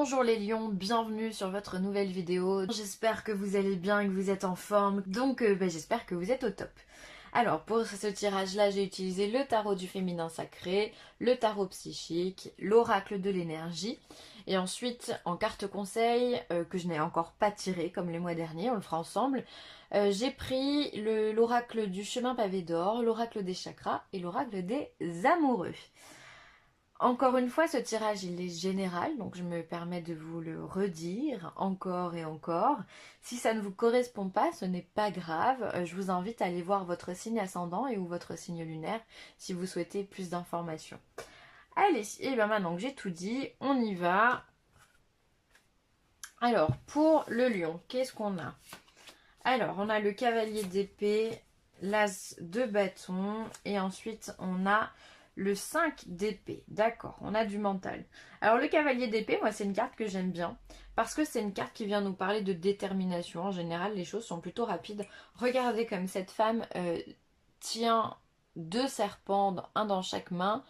Bonjour les lions, bienvenue sur votre nouvelle vidéo. J'espère que vous allez bien et que vous êtes en forme, donc j'espère que vous êtes au top. Alors pour ce tirage là, j'ai utilisé le tarot du féminin sacré, le tarot psychique, l'oracle de l'énergie. Et ensuite en carte conseil, que je n'ai encore pas tiré comme les mois derniers, on le fera ensemble, j'ai pris l'oracle du chemin pavé d'or, l'oracle des chakras et l'oracle des amoureux. Encore une fois, ce tirage, il est général, donc je me permets de vous le redire encore et encore. Si ça ne vous correspond pas, ce n'est pas grave. Je vous invite à aller voir votre signe ascendant et ou votre signe lunaire si vous souhaitez plus d'informations. Allez, et bien maintenant que j'ai tout dit, on y va. Alors, pour le lion, qu'est-ce qu'on a? Alors, on a le cavalier d'épée, l'as de bâton, et ensuite on a le 5 d'épée. D'accord, on a du mental. Alors le cavalier d'épée, moi c'est une carte que j'aime bien, parce que c'est une carte qui vient nous parler de détermination. En général, les choses sont plutôt rapides. Regardez comme cette femme tient deux serpents, un dans chaque main,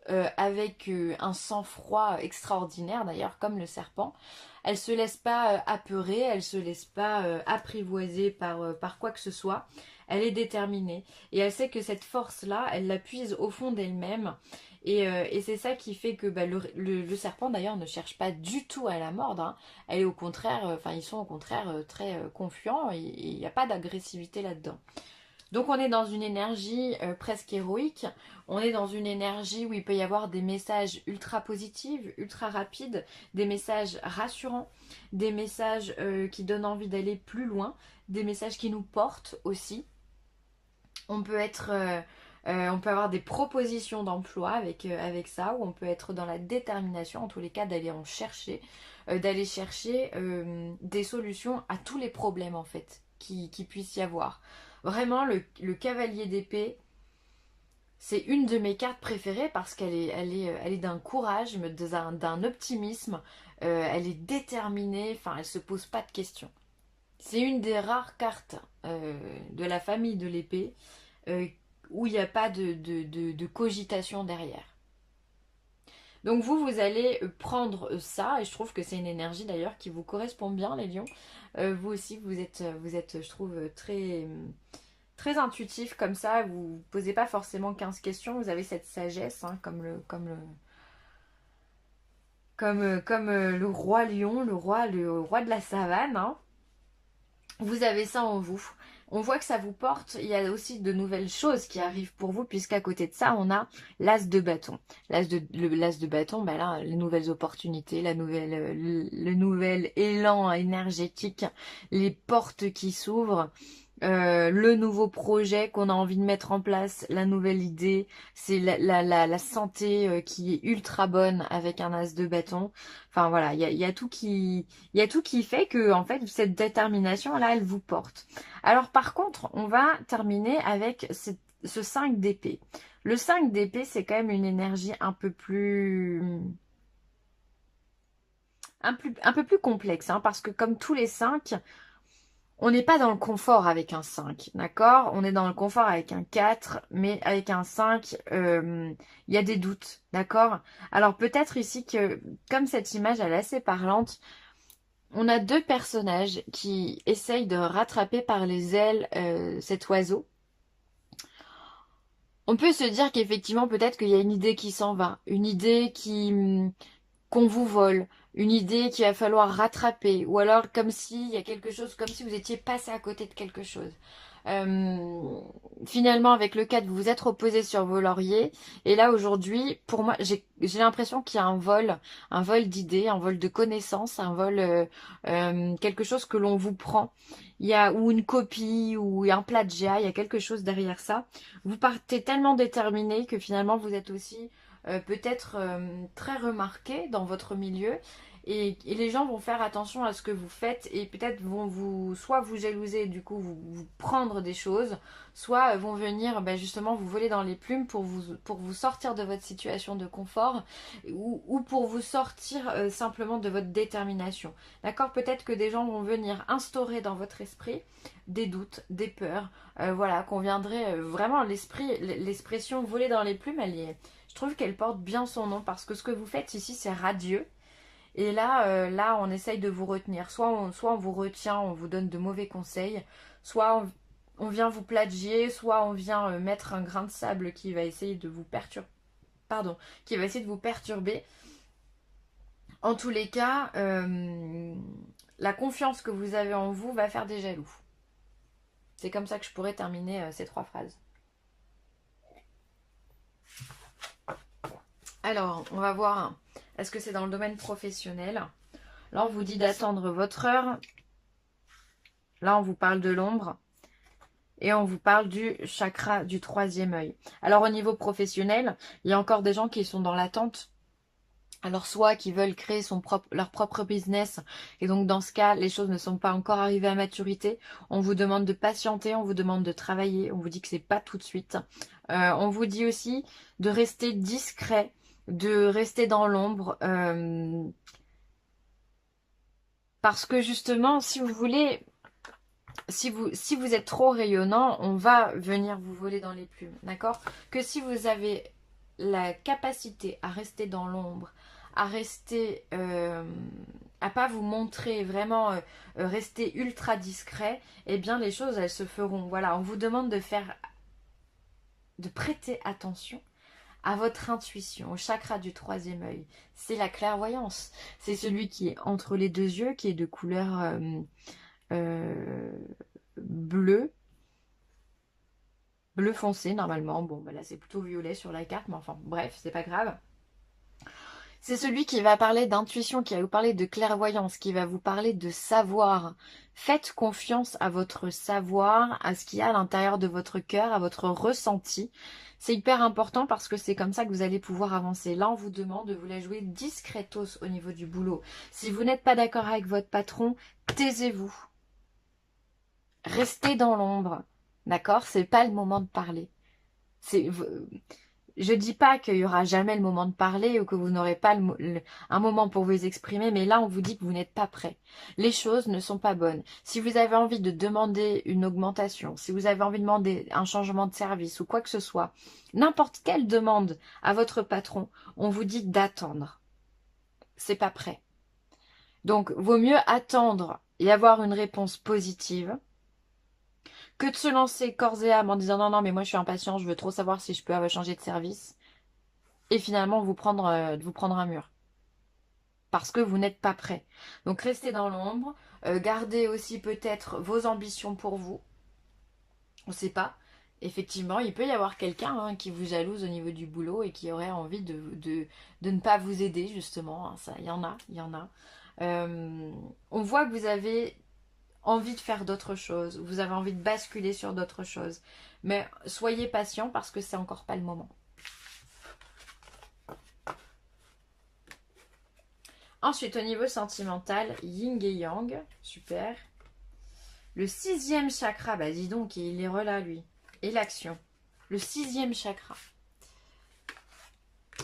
avec un sang-froid extraordinaire d'ailleurs, comme le serpent. Elle se laisse pas apeurer, elle se laisse pas apprivoiser par quoi que ce soit. Elle est déterminée et elle sait que cette force-là, elle la puise au fond d'elle-même. Et c'est ça qui fait que le serpent d'ailleurs ne cherche pas du tout à la mordre, hein. Elle est au contraire, ils sont au contraire très confiants et il n'y a pas d'agressivité là-dedans. Donc on est dans une énergie presque héroïque, on est dans une énergie où il peut y avoir des messages ultra positifs, ultra rapides, des messages rassurants, des messages qui donnent envie d'aller plus loin, des messages qui nous portent aussi. On peut avoir des propositions d'emploi avec ça, ou on peut être dans la détermination, en tous les cas, d'aller en chercher, d'aller chercher des solutions à tous les problèmes en fait qui puisse y avoir. Vraiment, le cavalier d'épée, c'est une de mes cartes préférées parce qu'elle est d'un courage, d'un optimisme. Elle est déterminée, enfin, elle se pose pas de questions. C'est une des rares cartes de la famille de l'épée où il n'y a pas de cogitation derrière. Donc vous allez prendre ça, et je trouve que c'est une énergie d'ailleurs qui vous correspond bien les lions. Vous aussi, vous êtes, je trouve, très intuitif comme ça. Vous ne posez pas forcément 15 questions, vous avez cette sagesse, hein, comme le roi lion, le roi de la savane, hein. Vous avez ça en vous. On voit que ça vous porte. Il y a aussi de nouvelles choses qui arrivent pour vous, puisqu'à côté de ça, on a l'as de bâton. L'as de bâton, là, les nouvelles opportunités, le nouvel élan énergétique, les portes qui s'ouvrent. Le nouveau projet qu'on a envie de mettre en place, la nouvelle idée, c'est la santé qui est ultra bonne avec un as de bâton. Enfin voilà, il y a tout qui fait que en fait cette détermination là, elle vous porte. Alors par contre, on va terminer avec ce 5 d'épée. Le 5 d'épée, c'est quand même une énergie un peu plus complexe, hein, parce que comme tous les 5, on n'est pas dans le confort avec un 5, d'accord? On est dans le confort avec un 4, mais avec un 5, il y a des doutes, d'accord? Alors peut-être ici que, comme cette image elle est assez parlante, on a deux personnages qui essayent de rattraper par les ailes cet oiseau. On peut se dire qu'effectivement peut-être qu'il y a une idée qui s'en va, une idée qu'on vous vole, une idée qu'il va falloir rattraper, ou alors comme s'il y a quelque chose, comme si vous étiez passé à côté de quelque chose. Finalement, avec le 4, vous vous êtes reposé sur vos lauriers, et là aujourd'hui, pour moi, j'ai l'impression qu'il y a un vol d'idées, un vol de connaissances, un vol, quelque chose que l'on vous prend. Il y a ou une copie, ou un plagiat, il y a quelque chose derrière ça. Vous partez tellement déterminé que finalement vous êtes aussi peut-être très remarqué dans votre milieu, et les gens vont faire attention à ce que vous faites et peut-être vont soit vous jalouser, du coup vous prendre des choses, soit vont venir justement vous voler dans les plumes pour vous sortir de votre situation de confort, ou pour vous sortir simplement de votre détermination. D'accord? Peut-être que des gens vont venir instaurer dans votre esprit des doutes, des peurs, voilà, qu'on viendrait vraiment l'expression voler dans les plumes, je trouve qu'elle porte bien son nom, parce que ce que vous faites ici, c'est radieux. Et là, là, on essaye de vous retenir. Soit on vous retient, on vous donne de mauvais conseils, soit on vient vous plagier, soit on vient mettre un grain de sable qui va essayer de vous perturber. Pardon, qui va essayer de vous perturber. En tous les cas, la confiance que vous avez en vous va faire des jaloux. C'est comme ça que je pourrais terminer ces 3 phrases. Alors, on va voir, est-ce que c'est dans le domaine professionnel? Là, on vous dit d'attendre votre heure. Là, on vous parle de l'ombre. Et on vous parle du chakra du 3e œil. Alors, au niveau professionnel, il y a encore des gens qui sont dans l'attente. Alors, soit qui veulent créer leur propre business. Et donc, dans ce cas, les choses ne sont pas encore arrivées à maturité. On vous demande de patienter, on vous demande de travailler. On vous dit que c'est pas tout de suite. On vous dit aussi de rester discret, de rester dans l'ombre. Parce que justement, si vous voulez, si vous êtes trop rayonnant, on va venir vous voler dans les plumes. D'accord? Que si vous avez la capacité à rester dans l'ombre, à rester, à pas vous montrer vraiment, rester ultra discret, eh bien les choses elles se feront. Voilà, on vous demande de prêter attention à votre intuition, au chakra du 3e œil. C'est la clairvoyance. C'est celui qui est entre les 2 yeux, qui est de couleur bleu foncé normalement. Bon, bah là c'est plutôt violet sur la carte, mais enfin bref, c'est pas grave. C'est celui qui va parler d'intuition, qui va vous parler de clairvoyance, qui va vous parler de savoir. Faites confiance à votre savoir, à ce qu'il y a à l'intérieur de votre cœur, à votre ressenti. C'est hyper important parce que c'est comme ça que vous allez pouvoir avancer. Là, on vous demande de vous la jouer discretos au niveau du boulot. Si vous n'êtes pas d'accord avec votre patron, taisez-vous. Restez dans l'ombre. D'accord? C'est pas le moment de parler. Je dis pas qu'il y aura jamais le moment de parler ou que vous n'aurez pas un moment pour vous exprimer, mais là on vous dit que vous n'êtes pas prêt. Les choses ne sont pas bonnes. Si vous avez envie de demander une augmentation, si vous avez envie de demander un changement de service ou quoi que ce soit, n'importe quelle demande à votre patron, on vous dit d'attendre. C'est pas prêt. Donc vaut mieux attendre et avoir une réponse positive que de se lancer corps et âme en disant non, mais moi je suis impatient, je veux trop savoir si je peux changer de service. Et finalement vous prendre un mur. Parce que vous n'êtes pas prêt. Donc restez dans l'ombre. Gardez aussi peut-être vos ambitions pour vous. On ne sait pas. Effectivement, il peut y avoir quelqu'un qui vous jalouse au niveau du boulot et qui aurait envie de ne pas vous aider, justement. Ça, il y en a, il y en a. On voit que vous avez envie de faire d'autres choses, vous avez envie de basculer sur d'autres choses. Mais soyez patient parce que c'est encore pas le moment. Ensuite, au niveau sentimental, yin et yang, super. Le 6e chakra, bah dis donc, il est relâ lui. Et l'action. Le 6e chakra.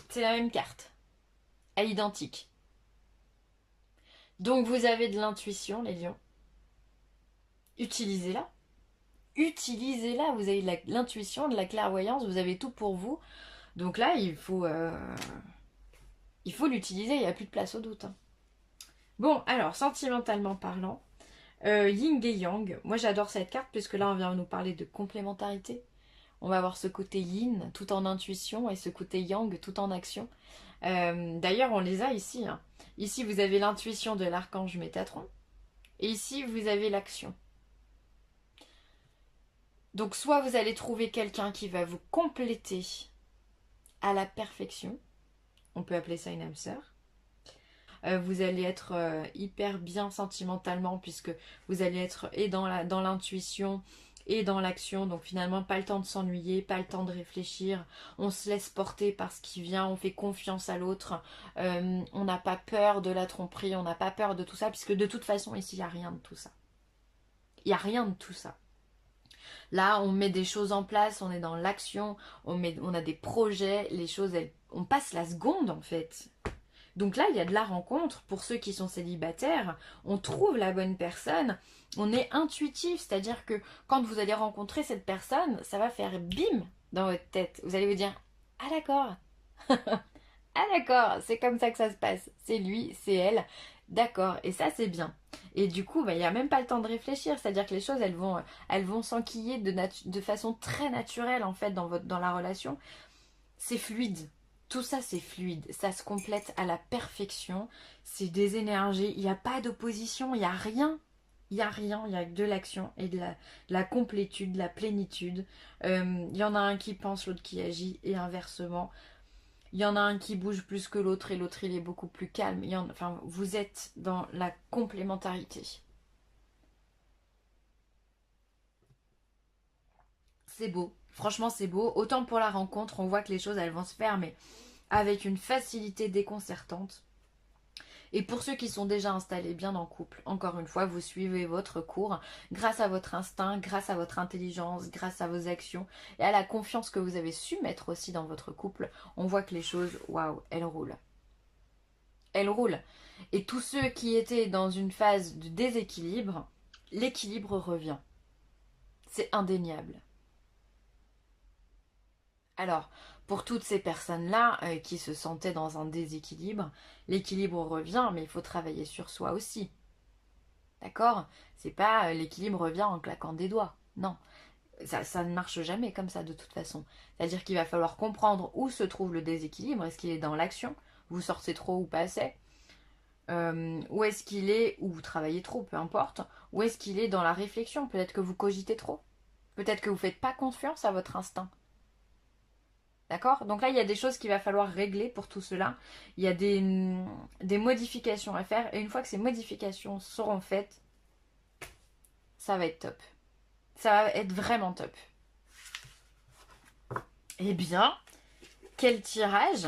C'est la même carte. Elle est identique. Donc vous avez de l'intuition, les lions. Utilisez-la. Utilisez-la. Vous avez de l'intuition, de la clairvoyance, vous avez tout pour vous. Donc là, il faut l'utiliser, il n'y a plus de place au doute. Bon, alors, sentimentalement parlant, yin et yang, moi j'adore cette carte puisque là on vient nous parler de complémentarité. On va avoir ce côté yin tout en intuition et ce côté yang tout en action. D'ailleurs, on les a ici. Ici, vous avez l'intuition de l'archange Métatron. Et ici, vous avez l'action. Donc, soit vous allez trouver quelqu'un qui va vous compléter à la perfection. On peut appeler ça une âme sœur. Vous allez être hyper bien sentimentalement puisque vous allez être et dans l'intuition et dans l'action. Donc finalement, pas le temps de s'ennuyer, pas le temps de réfléchir. On se laisse porter par ce qui vient, on fait confiance à l'autre. On n'a pas peur de la tromperie, on n'a pas peur de tout ça puisque de toute façon, ici, il n'y a rien de tout ça. Il n'y a rien de tout ça. Là, on met des choses en place, on est dans l'action, on a des projets, les choses, on passe la seconde en fait. Donc là, il y a de la rencontre. Pour ceux qui sont célibataires, on trouve la bonne personne. On est intuitif, c'est-à-dire que quand vous allez rencontrer cette personne, ça va faire bim dans votre tête. Vous allez vous dire « Ah d'accord, Ah d'accord, c'est comme ça que ça se passe. C'est lui, c'est elle. D'accord, et ça c'est bien. Et du coup, bah, il n'y a même pas le temps de réfléchir, c'est-à-dire que les choses, elles vont s'enquiller de façon très naturelle en fait dans la relation. C'est fluide. Tout ça c'est fluide, ça se complète à la perfection. C'est des énergies, il n'y a pas d'opposition, il n'y a rien. Il n'y a rien, il y a que de l'action et de la complétude, de la plénitude. Il y en a un qui pense, l'autre qui agit, et inversement. Il y en a un qui bouge plus que l'autre et l'autre il est beaucoup plus calme. Enfin, vous êtes dans la complémentarité. C'est beau. Franchement, c'est beau. Autant pour la rencontre, on voit que les choses elles vont se faire, mais avec une facilité déconcertante. Et pour ceux qui sont déjà installés bien en couple, encore une fois, vous suivez votre cours grâce à votre instinct, grâce à votre intelligence, grâce à vos actions et à la confiance que vous avez su mettre aussi dans votre couple. On voit que les choses, waouh, elles roulent. Elles roulent. Et tous ceux qui étaient dans une phase de déséquilibre, l'équilibre revient. C'est indéniable. Alors, pour toutes ces personnes-là qui se sentaient dans un déséquilibre, l'équilibre revient, mais il faut travailler sur soi aussi. D'accord? C'est pas l'équilibre revient en claquant des doigts. Non, ça ne marche jamais comme ça de toute façon. C'est-à-dire qu'il va falloir comprendre où se trouve le déséquilibre. Est-ce qu'il est dans l'action? Vous sortez trop ou pas assez? Où est-ce qu'il est, ou vous travaillez trop, peu importe, où est-ce qu'il est dans la réflexion? Peut-être que vous cogitez trop. Peut-être que vous ne faites pas confiance à votre instinct. D'accord? Donc là, il y a des choses qu'il va falloir régler pour tout cela. Il y a des modifications à faire. Et une fois que ces modifications seront faites, ça va être top. Ça va être vraiment top. Eh bien, quel tirage!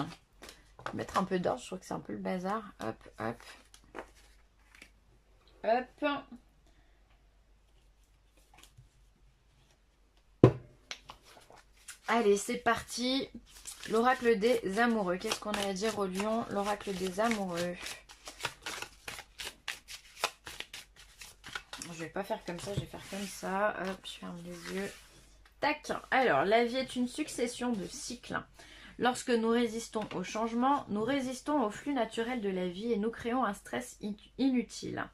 Mettre un peu d'ordre, je trouve que c'est un peu le bazar. Hop, hop. Hop. Allez, c'est parti. L'oracle des amoureux. Qu'est-ce qu'on a à dire au lion? L'oracle des amoureux. Je vais pas faire comme ça, je vais faire comme ça. Hop, je ferme les yeux. Tac. Alors, la vie est une succession de cycles. Lorsque nous résistons au changement, nous résistons au flux naturel de la vie et nous créons un stress inutile.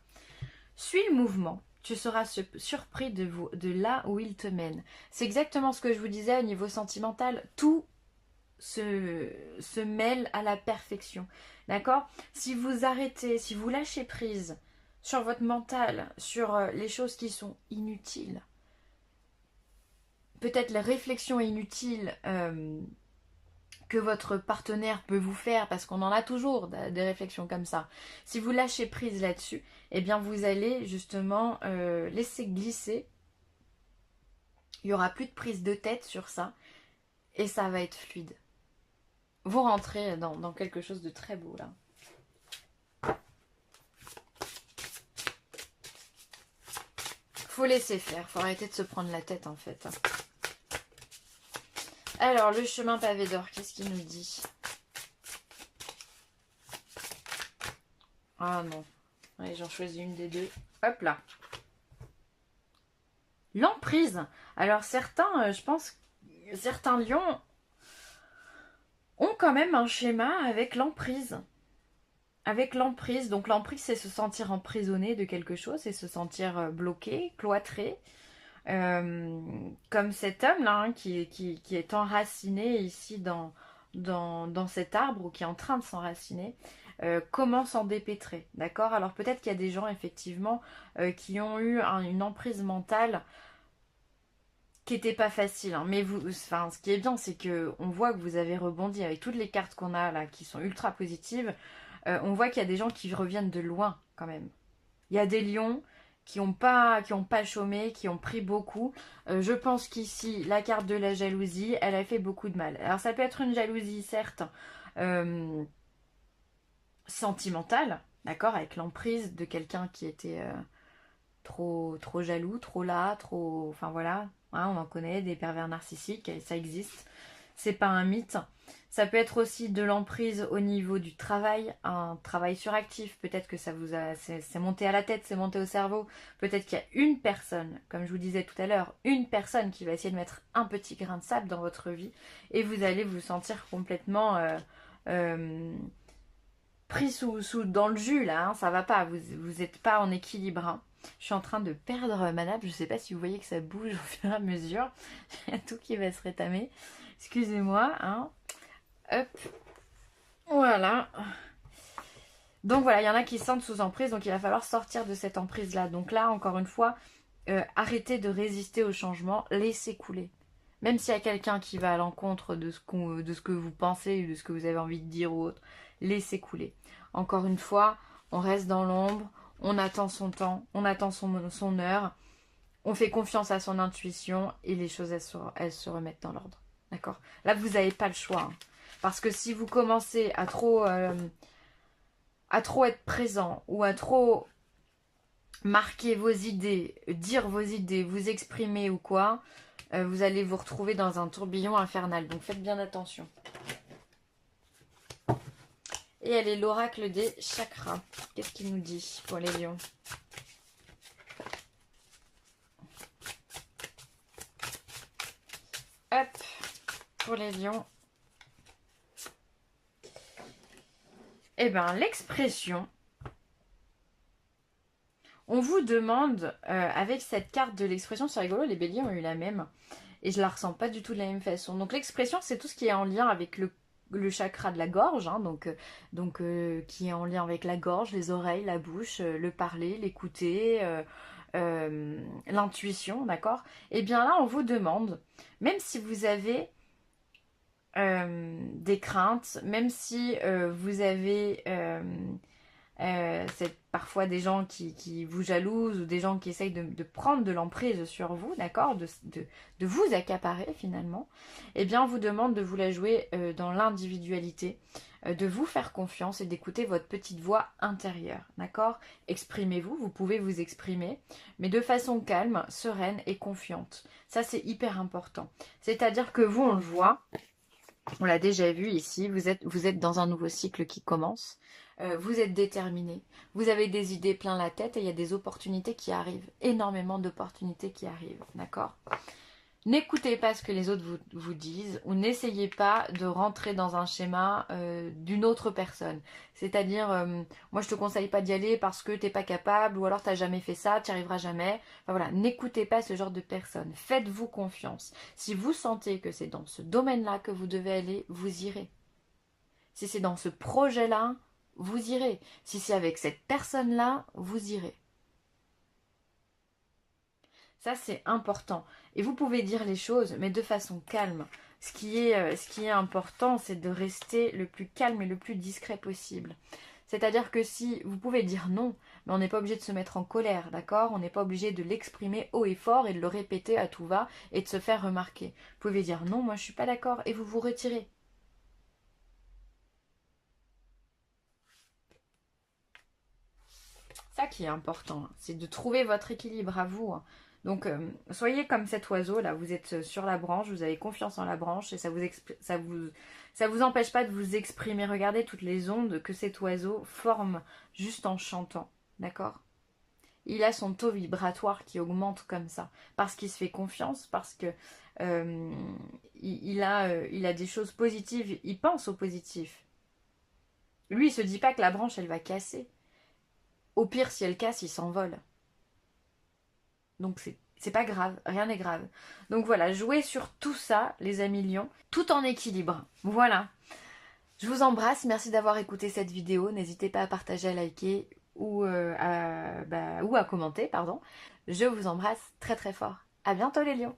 Suis le mouvement. Tu seras surpris de là où il te mène. C'est exactement ce que je vous disais au niveau sentimental. Tout se mêle à la perfection. D'accord? Si vous arrêtez, si vous lâchez prise sur votre mental, sur les choses qui sont inutiles, peut-être les réflexions inutiles que votre partenaire peut vous faire, parce qu'on en a toujours des réflexions comme ça. Si vous lâchez prise là-dessus, eh bien vous allez justement laisser glisser. Il n'y aura plus de prise de tête sur ça et ça va être fluide. Vous rentrez dans quelque chose de très beau là. Faut laisser faire, faut arrêter de se prendre la tête en fait. Alors, le chemin pavé d'or, qu'est-ce qu'il nous dit? Ah non. Allez, j'en choisis une des deux. Hop là. L'emprise. Alors, certains, je pense, certains lions ont quand même un schéma avec l'emprise. Avec l'emprise. Donc, l'emprise, c'est se sentir emprisonné de quelque chose, c'est se sentir bloqué, cloîtré. Comme cet homme là qui est enraciné ici dans cet arbre ou qui est en train de s'enraciner, comment s'en dépêtrer, d'accord? Alors peut-être qu'il y a des gens effectivement qui ont eu une emprise mentale qui n'était pas facile, hein. Mais vous, enfin, ce qui est bien, c'est que on voit que vous avez rebondi avec toutes les cartes qu'on a là qui sont ultra positives. On voit qu'il y a des gens qui reviennent de loin quand même. Il y a des lions qui n'ont pas chômé, qui ont pris beaucoup. Je pense qu'ici, la carte de la jalousie, elle a fait beaucoup de mal. Alors ça peut être une jalousie, certes, euh, sentimentale, d'accord, avec l'emprise de quelqu'un qui était trop jaloux, trop là, trop... Enfin voilà, hein, on en connaît, des pervers narcissiques, ça existe. C'est pas un mythe. Ça peut être aussi de l'emprise au niveau du travail, un travail suractif. Peut-être que ça vous a, c'est monté à la tête, c'est monté au cerveau. Peut-être qu'il y a une personne, comme je vous disais tout à l'heure, une personne qui va essayer de mettre un petit grain de sable dans votre vie et vous allez vous sentir complètement pris dans le jus là, hein, ça va pas, vous êtes pas en équilibre. Hein. Je suis en train de perdre ma nappe, je sais pas si vous voyez que ça bouge au fur et à mesure. Il y a tout qui va se rétamer. Excusez-moi, hein. Hop. Voilà. Donc voilà, il y en a qui se sentent sous emprise, donc il va falloir sortir de cette emprise-là. Donc là, encore une fois, arrêtez de résister au changement, laissez couler. Même s'il y a quelqu'un qui va à l'encontre de ce que vous pensez ou de ce que vous avez envie de dire ou autre, laissez couler. Encore une fois, on reste dans l'ombre, on attend son temps, on attend son heure, on fait confiance à son intuition et les choses, elles se remettent dans l'ordre. D'accord? Là, vous n'avez pas le choix. Hein. Parce que si vous commencez à trop être présent ou à trop marquer vos idées, dire vos idées, vous exprimer ou quoi, vous allez vous retrouver dans un tourbillon infernal. Donc faites bien attention. Et elle est l'oracle des chakras. Qu'est-ce qu'il nous dit pour les lions? Hop, pour les lions. Eh bien, l'expression, on vous demande, avec cette carte de l'expression, c'est rigolo, les béliers ont eu la même, et je la ressens pas du tout de la même façon. Donc l'expression, c'est tout ce qui est en lien avec le chakra de la gorge, hein, qui est en lien avec la gorge, les oreilles, la bouche, le parler, l'écouter, l'intuition, d'accord? Et bien là, on vous demande, même si vous avez des craintes, même si vous avez parfois des gens qui vous jalousent ou des gens qui essayent de prendre de l'emprise sur vous, d'accord, de vous accaparer finalement, eh bien on vous demande de vous la jouer dans l'individualité, de vous faire confiance et d'écouter votre petite voix intérieure, d'accord? Exprimez-vous, vous pouvez vous exprimer, mais de façon calme, sereine et confiante. Ça c'est hyper important. C'est-à-dire que vous, on le voit, on l'a déjà vu ici, vous êtes dans un nouveau cycle qui commence, vous êtes déterminé, vous avez des idées plein la tête et il y a des opportunités qui arrivent, énormément d'opportunités qui arrivent, d'accord? N'écoutez pas ce que les autres vous disent ou n'essayez pas de rentrer dans un schéma d'une autre personne. C'est-à-dire, moi je te conseille pas d'y aller parce que t'es pas capable ou alors t'as jamais fait ça, tu n'y arriveras jamais. Enfin voilà, n'écoutez pas ce genre de personnes. Faites-vous confiance. Si vous sentez que c'est dans ce domaine-là que vous devez aller, vous irez. Si c'est dans ce projet-là, vous irez. Si c'est avec cette personne-là, vous irez. Ça, c'est important. Et vous pouvez dire les choses, mais de façon calme. Ce qui est important, c'est de rester le plus calme et le plus discret possible. C'est-à-dire que si vous pouvez dire non, mais on n'est pas obligé de se mettre en colère, d'accord? On n'est pas obligé de l'exprimer haut et fort et de le répéter à tout va et de se faire remarquer. Vous pouvez dire non, moi je suis pas d'accord et vous vous retirez. Ça qui est important, c'est de trouver votre équilibre à vous. Donc, soyez comme cet oiseau là, vous êtes sur la branche, vous avez confiance en la branche et ça vous empêche pas de vous exprimer. Regardez toutes les ondes que cet oiseau forme juste en chantant, d'accord? Il a son taux vibratoire qui augmente comme ça, parce qu'il se fait confiance, parce que il a des choses positives, il pense au positif. Lui, il se dit pas que la branche, elle va casser. Au pire, si elle casse, il s'envole. Donc c'est pas grave, rien n'est grave. Donc voilà, jouez sur tout ça, les amis lions, tout en équilibre. Voilà. Je vous embrasse, merci d'avoir écouté cette vidéo. N'hésitez pas à partager, à liker ou à commenter, pardon. Je vous embrasse très très fort. À bientôt les lions.